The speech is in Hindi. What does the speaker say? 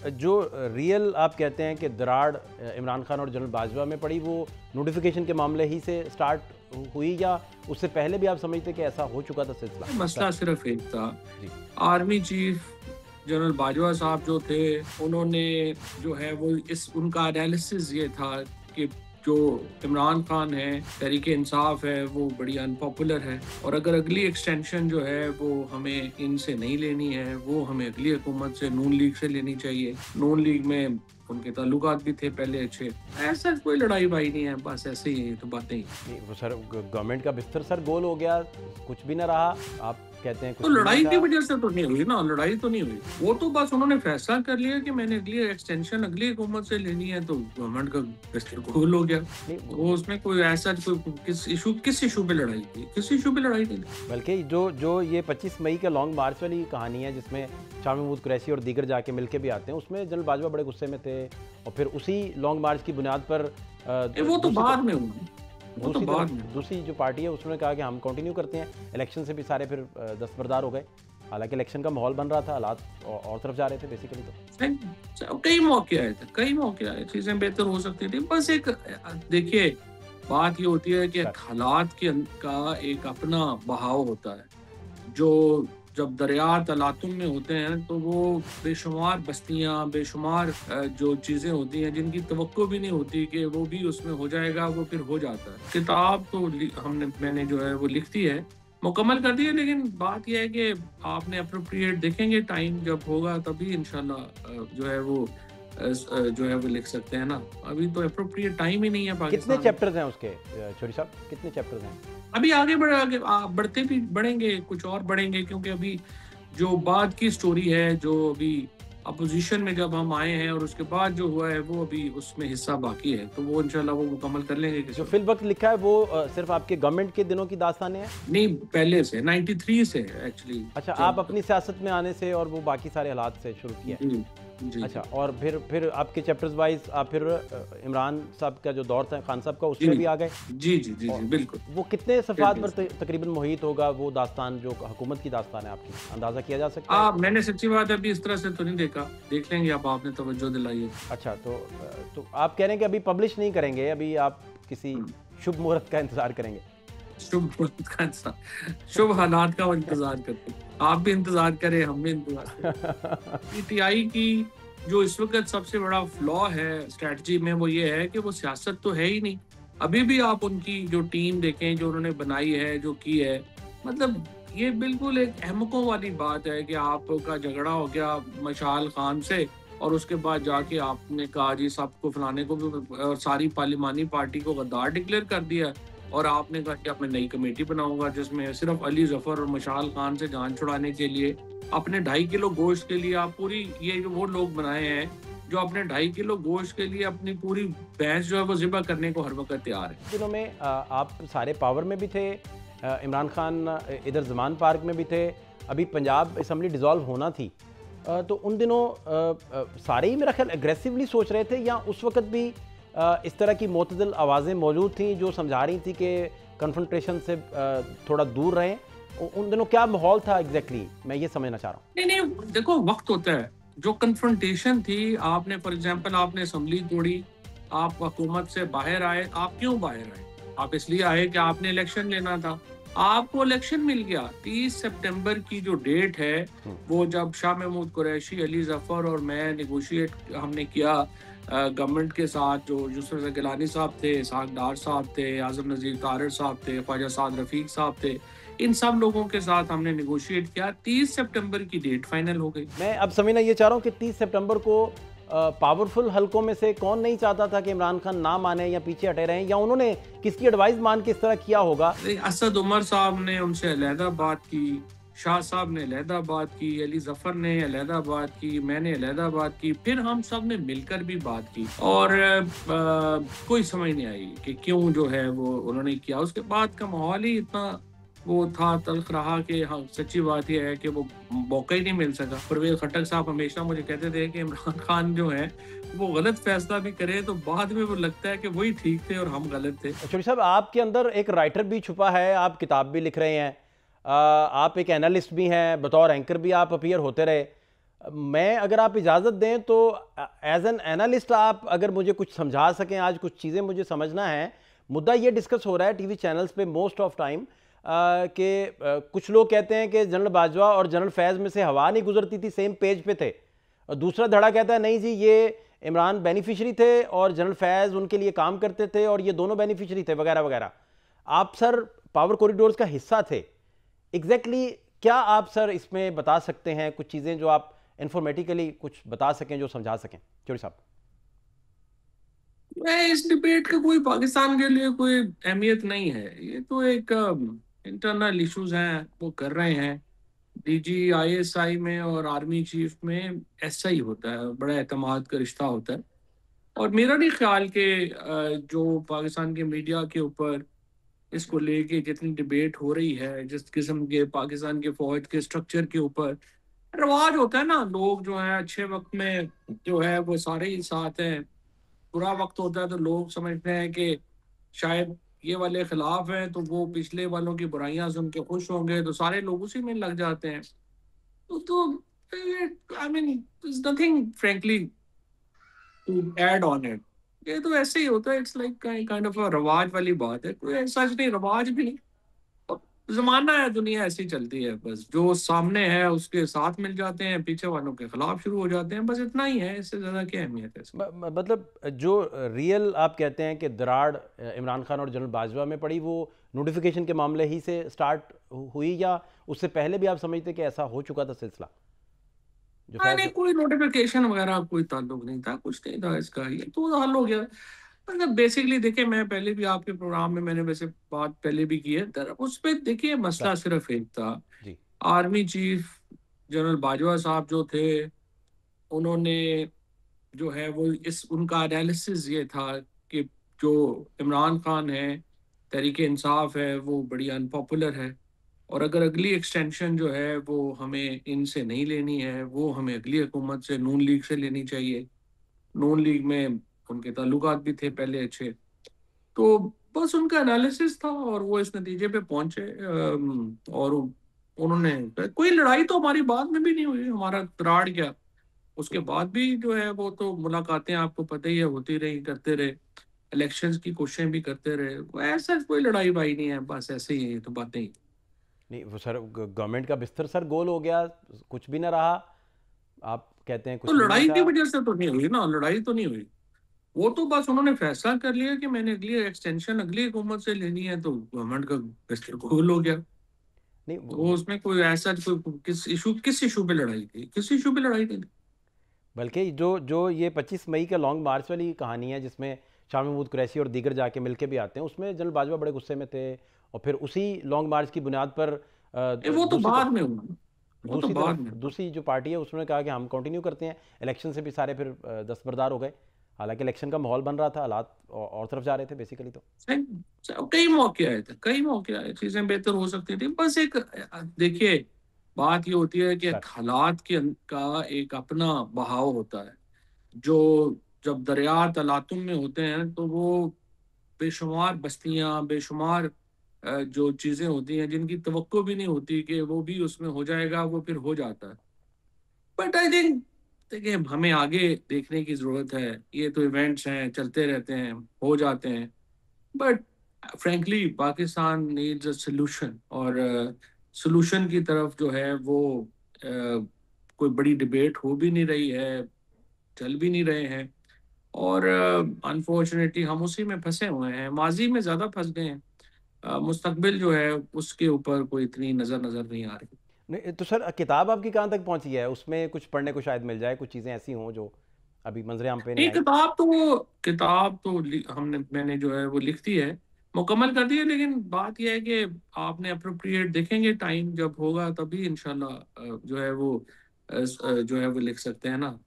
जो रियल आप कहते हैं कि दराड़ इमरान खान और जनरल बाजवा में पड़ी, वो नोटिफिकेशन के मामले ही से स्टार्ट हुई या उससे पहले भी आप समझते कि ऐसा हो चुका था सिलसिला? मसला सिर्फ एक था। जी। आर्मी चीफ जनरल बाजवा साहब जो थे, उन्होंने जो है वो उनका एनालिसिस ये था कि जो इमरान खान है, तहरीक इंसाफ है, वो बड़ी अनपॉपुलर है और अगर अगली एक्सटेंशन जो है वो हमें इनसे नहीं लेनी है, वो हमें अगली हुकूमत से, नून लीग से लेनी चाहिए। नून लीग में उनके ताल्लुकात भी थे पहले अच्छे। ऐसा कोई लड़ाई भाई नहीं है, बस ऐसे ही तो बातें ही। नहीं, वो सर गवर्नमेंट का बिस्तर सर गोल हो गया, कुछ भी ना रहा। आप कहते हैं तो कुछ भी नहीं लड़ाई की था। वजह से तो नहीं हुई ना, लड़ाई तो नहीं हुई। वो तो बस उन्होंने फैसला कर लिया कि मैंने अगली एक्सटेंशन अगली हुकूमत से लेनी है, तो गवर्नमेंट का बिस्तर गोल हो गया। नहीं, तो उसमें कोई ऐसा कोई किस इशू पे लड़ाई थी? किस इशू पे लड़ाई थी? बल्कि जो जो ये 25 मई का लॉन्ग मार्च वाली कहानी है, जिसमें शाह महमूद कुरैशी और दीगर जाके मिलके भी आते हैं, उसमें जनरल बाजवा बड़े गुस्से में थे और फिर उसी लॉन्ग मार्च की बुनियाद पर वो तो दूसरी बाद में हुआ, वो तो दूसरी बाद तरफ में। दूसरी जो पार्टी है उसने कहा कि हम कंटिन्यू करते हैं। इलेक्शन से भी सारे फिर दस्तबरदार हो गए। हालांकि इलेक्शन का माहौल बन रहा था, हालात और तरफ जा रहे थे बेसिकली। तो कई मौके आए थे, कई मौके आए, चीजें बेहतर हो सकती थी। बस एक देखिए, बात ये होती है कि हालात का एक अपना बहाव होता है। जो जब दरिया तलातुम में होते हैं तो वो बेशुमार बस्तियां, बेशुमार जो चीजें होती हैं जिनकी तवक्को भी नहीं होती कि वो भी उसमें हो जाएगा, वो फिर हो जाता है। किताब तो मैंने जो है वो लिख दी है, मुकम्मल कर दी है, लेकिन बात यह है कि आपने अप्रोप्रिएट देखेंगे, टाइम जब होगा तभी इंशाल्लाह जो है वो जो है वो लिख सकते हैं ना। अभी तो अप्रोप्रिएट टाइम ही नहीं है कितने पाकिस्तान में। चैप्टर्स हैं उसके, छोरी साहब, कितने चैप्टर्स हैं? अभी बढ़ते भी बढ़ेंगे, कुछ और बढ़ेंगे, क्योंकि अभी जो बाद की स्टोरी है, जो अभी अपोजिशन में जब हम आए हैं और उसके बाद जो हुआ है, वो अभी उसमें हिस्सा बाकी है, तो वो इंशाल्लाह वो मुकम्मल कर लेंगे जो किसी फिल वक्त लिखा है वो सिर्फ आपके गवर्नमेंट के दिनों की दास्तानें हैं? नहीं, पहले से 93 से एक्चुअली। अच्छा, आप जब अपनी सियासत में आने से और वो बाकी सारे हालात से शुरू किया है। जी जी अच्छा, जी और फिर आपके चैप्टर्स वाइज आप फिर इमरान साहब का जो दौर था, खान साहब का, जी उसमें भी आ गए। जी जी जी और जी बिल्कुल। वो कितने सफ़ात पर बिल्कुल। तकरीबन मुहित होगा वो दास्तान, जो हुकूमत की दास्तान है आपकी, अंदाज़ा किया जा सकता है? मैंने सच्ची बात अभी इस तरह से तो नहीं देखा, देख लेंगे। अब आपने तवज्जो दिलाई है। अच्छा, तो आप कह रहे हैं कि अभी पब्लिश नहीं करेंगे, अभी आप किसी हम्म। शुभ मुहूर्त का इंतज़ार करेंगे? शुभ मुहूर्त का इंतजार, शुभ हालात का इंतजार करते हैं। आप भी इंतजार करें, हम भी इंतजार करें। पीटीआई की जो इस वक्त सबसे बड़ा फ्लॉ है स्ट्रेटजी में, वो ये है कि वो सियासत तो है ही नहीं। अभी भी आप उनकी जो टीम देखें, जो उन्होंने बनाई है, जो की है, मतलब ये बिल्कुल एक अहमकों वाली बात है कि आपका झगड़ा हो गया मशाल खान से और उसके बाद जाके आपने कहा जी सबको फलाने को भी, और सारी पार्लिमानी पार्टी को गद्दार डिक्लेयर कर दिया। और आपने कहा कि अब मैं नई कमेटी बनाऊंगा जिसमें सिर्फ अली जफर और मशाल खान से जान छुड़ाने के लिए, अपने 2.5 किलो गोश्त के लिए आप पूरी, ये जो वो लोग बनाए हैं जो अपने 2.5 किलो गोश्त के लिए अपनी पूरी भैंस जो है वो ज़िबा करने को हर वक्त तैयार है। दिनों में आप सारे पावर में भी थे, इमरान खान इधर ज़मान पार्क में भी थे, अभी पंजाब असम्बली डिज़ोल्व होना थी, तो उन दिनों सारे ही मेरा ख्याल एग्रेसिवली सोच रहे थे, या उस वक्त भी इस तरह की मोतदल आवाज़ें मौजूद थीं जो समझा रही थी कि कन्फ्रंटेशन से थोड़ा दूर रहें? उन दिनों क्या माहौल था एग्जैक्टली, मैं ये समझना चाह रहा हूँ। नहीं नहीं, देखो वक्त होता है। जो कन्फ्रंटेशन थी, आपने फॉर एग्जांपल आपने असेंबली तोड़ी, आप हुकूमत से बाहर आए। आप क्यों बाहर आए? आप इसलिए आए कि आपने इलेक्शन लेना था। आपको इलेक्शन मिल गया। 30 सितंबर की जो डेट है, वो जब शाह महमूद कुरैशी, अली जफर और मैं नेगोशिएट हमने किया गवर्नमेंट के साथ, जो यूसुफ गिलानी साहब थे, इसहाक डार साहब थे, आजम नज़ीर तारड़ साहब थे, ख्वाजा साद रफीक साहब थे, इन सब लोगों के साथ हमने नेगोशिएट किया। 30 सितंबर की डेट फाइनल हो गई। मैं अब समझना ये चाह रहा हूँ कि 30 सितंबर को पावरफुल हलकों में से कौन नहीं चाहता था कि इमरान खान ना माने या पीछे हटे रहें, या उन्होंने किसकी एडवाइस मान के इस तरह किया होगा? असद उमर साहब ने उनसे अलहदा बात की, शाह साहब ने अलहदा बात की, अली जफर ने अलहदा बात की, मैंने अलहदा बात की, फिर हम सब ने मिलकर भी बात की और कोई समझ नहीं आई कि क्यों जो है वो उन्होंने किया। उसके बाद का माहौल ही इतना वो था, तल्ख रहा कि हाँ, सच्ची बात यह है कि वो मौका ही नहीं मिल सका। परवेज खट्टक साहब हमेशा मुझे कहते थे कि इमरान खान जो है वो गलत फैसला भी करे तो बाद में वो लगता है कि वही ठीक थे और हम गलत थे। चौधरी साहब, आपके अंदर एक राइटर भी छुपा है, आप किताब भी लिख रहे हैं, आप एक एनालिस्ट भी हैं, बतौर एंकर भी आप अपीयर होते रहे। मैं अगर आप इजाज़त दें तो एज एन एनालिस्ट आप अगर मुझे कुछ समझा सकें, आज कुछ चीज़ें मुझे समझना है। मुद्दा ये डिस्कस हो रहा है टीवी चैनल्स पे मोस्ट ऑफ टाइम कि कुछ लोग कहते हैं कि जनरल बाजवा और जनरल फैज़ में से हवा नहीं गुजरती थी, सेम पेज पे थे। और दूसरा धड़ा कहता है नहीं जी, ये इमरान बेनिफिशरी थे और जनरल फैज़ उनके लिए काम करते थे और ये दोनों बेनिफिशरी थे वगैरह वगैरह। आप सर पावर कॉरिडोर्स का हिस्सा थे, एग्जैक्टली क्या आप सर इसमें बता सकते हैं कुछ चीज़ें जो आप इन्फॉर्मेटिकली कुछ बता सकें, जो समझा सकें चौधरी साहब? मैं इस डिबेट का कोई पाकिस्तान के लिए कोई अहमियत नहीं है। ये तो एक इंटरनल इश्यूज हैं, वो कर रहे हैं। डीजी आईएसआई में और आर्मी चीफ में ऐसा ही होता है, बड़ा एतमाद का रिश्ता होता है। और मेरा नहीं ख्याल कि जो पाकिस्तान के मीडिया के ऊपर इसको लेके जितनी डिबेट हो रही है, जिस किस्म के पाकिस्तान के फौज के स्ट्रक्चर के ऊपर रवाज होता है ना, लोग जो है अच्छे वक्त में जो है वो सारे ही साथ हैं, बुरा वक्त होता है तो लोग समझते हैं कि शायद ये वाले खिलाफ हैं तो वो पिछले वालों की बुराइयां सुन के खुश होंगे, तो सारे लोग उसी में लग जाते हैं। तो I mean nothing frankly to add on it. ये तो ऐसे ही होता है, इट्स लाइक काइंड ऑफ रवाज वाली बात है, कोई ऐसा नहीं, रवाज भी नहीं। और जमाना है, दुनिया ऐसी चलती है, बस जो सामने है उसके साथ मिल जाते हैं, पीछे वालों के खिलाफ शुरू हो जाते हैं, बस इतना ही है, इससे ज्यादा क्या अहमियत है इसकी। मतलब जो रियल आप कहते हैं कि दराड़ इमरान खान और जनरल बाजवा में पड़ी, वो नोटिफिकेशन के मामले ही से स्टार्ट हुई या उससे पहले भी आप समझते कि ऐसा हो चुका था सिलसिला जो हाँ, फैज? नहीं, कोई नोटिफिकेशन वगैरह कोई ताल्लुक नहीं था, कुछ नहीं था इसका, ये तो हल हो गया। मतलब बेसिकली देखिए, मैं पहले भी आपके प्रोग्राम में मैंने वैसे बात पहले भी की है, तर उस पे देखिए मसला सर सिर्फ एक था। जी। आर्मी चीफ जनरल बाजवा साहब जो थे, उन्होंने जो है वो इस उनका एनालिसिस ये था कि जो इमरान खान है, तहरीक इंसाफ है, वो बड़ी अनपॉपुलर है, और अगर अगली एक्सटेंशन जो है वो हमें इनसे नहीं लेनी है, वो हमें अगली हुकूमत से, नून लीग से लेनी चाहिए। नून लीग में उनके ताल्लुकात भी थे पहले अच्छे। तो बस उनका एनालिसिस था और वो इस नतीजे पे पहुंचे। और उन्होंने, कोई लड़ाई तो हमारी बाद में भी नहीं हुई, हमारा तराड़ गया, उसके बाद भी जो है वो तो मुलाकातें आपको पता ही है होती रही, करते रहे, इलेक्शंस की कोशिशें भी करते रहे, वो ऐसा कोई लड़ाई भाई नहीं है, बस ऐसे ही है, ये तो बातें ही। नहीं वो सर गवर्नमेंट का बिस्तर सर गोल हो गया, कुछ भी ना रहा, आप कहते हैं तो कुछ भी नहीं लड़ाई की था। वजह से तो नहीं हुई ना, लड़ाई तो नहीं हुई। वो तो बस उन्होंने फैसला कर लिया कि मैंने अगली एक्सटेंशन अगली हुकूमत से लेनी है, तो गवर्नमेंट का बिस्तर गोल हो गया। नहीं तो उसमें कोई ऐसा कोई किस इशू पे लड़ाई थी, किस इशू पे लड़ाई नहीं थी। बल्कि जो जो ये 25 मई का लॉन्ग मार्च वाली कहानी है जिसमें शाह महमूद कुरैशी और दीगर जाके मिलके भी आते हैं, उसमें जनरल बाजवा बड़े गुस्से में थे और फिर उसी लॉन्ग मार्च की बुनियाद पर वो तो दूसरी बाद में हुआ, वो तो दूसरी बाद तरफ में हुआ। दूसरी जो पार्टी है उसने कहा कि हम कंटिन्यू करते हैं। इलेक्शन से भी सारे फिर दस्तबरदार हो गए, हालांकि इलेक्शन का माहौल बन रहा था, हालात और तरफ जा रहे थे बेसिकली। तो कई मौके आए थे, कई मौके आए, चीजें बेहतर हो सकती थी, बस एक देखिए, बात ये होती है कि सर हालात का एक अपना बहाव होता है। जो जब दरिया तलातुम में होते हैं तो वो बेशुमार बस्तियां, बेशुमार जो चीजें होती हैं जिनकी तवक्को भी नहीं होती कि वो भी उसमें हो जाएगा, वो फिर हो जाता है। बट आई थिंक, देखिए, हमें आगे देखने की जरूरत है। ये तो इवेंट्स हैं, चलते रहते हैं, हो जाते हैं। But frankly Pakistan needs a solution, और सोल्यूशन की तरफ जो है वो कोई बड़ी डिबेट हो भी नहीं रही है, चल भी नहीं रहे हैं। और अनफॉर्चुनेटली हम उसी में फंसे हुए हैं, माजी में ज़्यादा फंस गए हैं। मुस्तकबिल जो है उसके ऊपर कोई इतनी नज़र नज़र नहीं आ रही। नहीं तो सर किताब आपकी कहाँ तक पहुंची है? उसमें कुछ पढ़ने को शायद मिल जाए, कुछ चीज़ें ऐसी हों जो अभी मंजरे आम पे नहीं नहीं, आई। हमने मैंने जो है वो लिख दी है, मुकम्मल कर दी है, लेकिन बात यह है कि आपने अप्रोप्रिएट देखेंगे, टाइम जब होगा तभी इंशाल्लाह जो है वो जो है वो लिख सकते हैं ना।